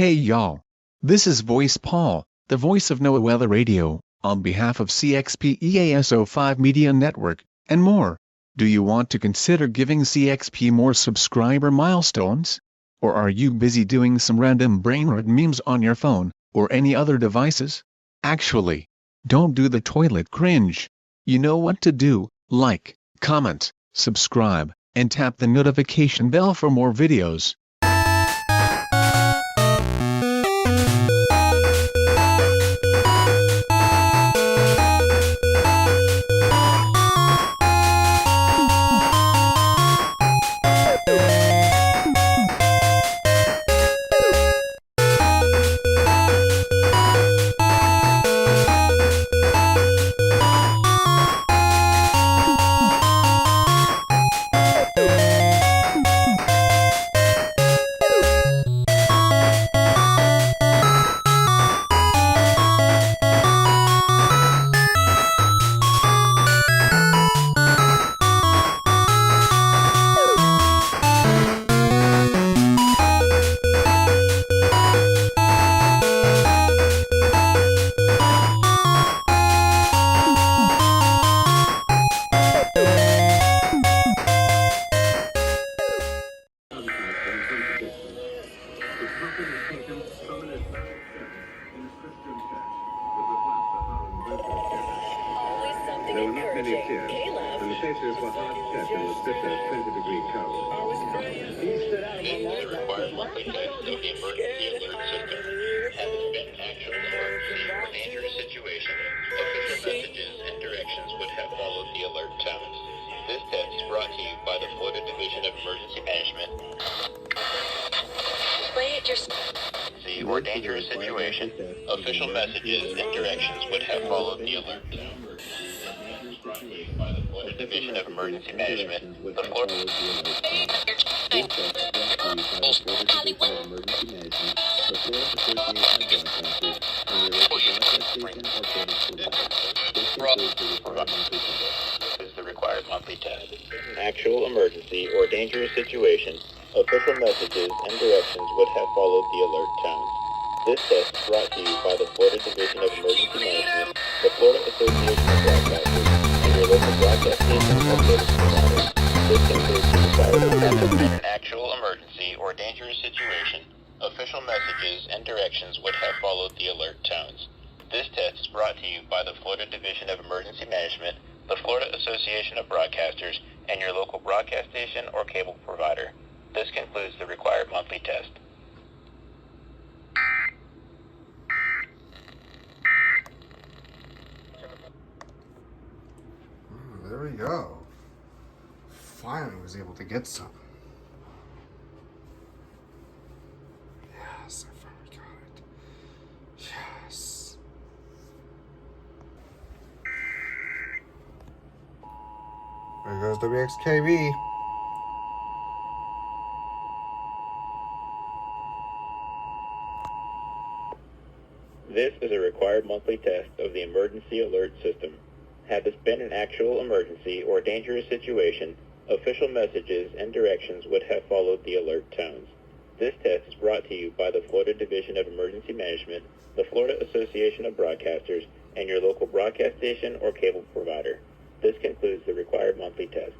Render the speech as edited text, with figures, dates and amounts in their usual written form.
Hey y'all. This is Voice Paul, the voice of NOAA Weather Radio, on behalf of CXP EAS 05 Media Network, and more. Do you want to consider giving CXP more subscriber milestones? Or are you busy doing some random brainrot memes on your phone, or any other devices? Actually, don't do the toilet cringe. You know what to do: like, comment, subscribe, and tap the notification bell for more videos. There were not many tears, and the faces were hard set in the bitter 20-degree cold. The required monthly test of the emergency alert system. Has it been an actual emergency or dangerous situation, official messages and directions would have followed the alert tones. This test is brought to you by the Florida Division of Emergency Management. Or dangerous situation, official messages and directions would have followed the alert tone. Brought to you by the Florida Division of Emergency Management. The Florida is the required monthly test. Actual emergency or dangerous situation, official messages and directions would have followed the alert tones. This test is brought to you by the Florida Division of Emergency Management, the Florida Association of Broadcasters, and your local broadcast station or service provider. This includes the required in an actual emergency or dangerous situation, official messages and directions would have followed the alert tones. This test is brought to you by the Florida Division of Emergency Management, the Florida Association of Broadcasters, and your local broadcast station or cable provider. This concludes the required monthly test. There we go. Finally was able to get some. Yes, I finally got it. Yes. There goes WXKB. This is a required monthly test of the emergency alert system. Had this been an actual emergency or dangerous situation, official messages and directions would have followed the alert tones. This test is brought to you by the Florida Division of Emergency Management, the Florida Association of Broadcasters, and your local broadcast station or cable provider. This concludes the required monthly test.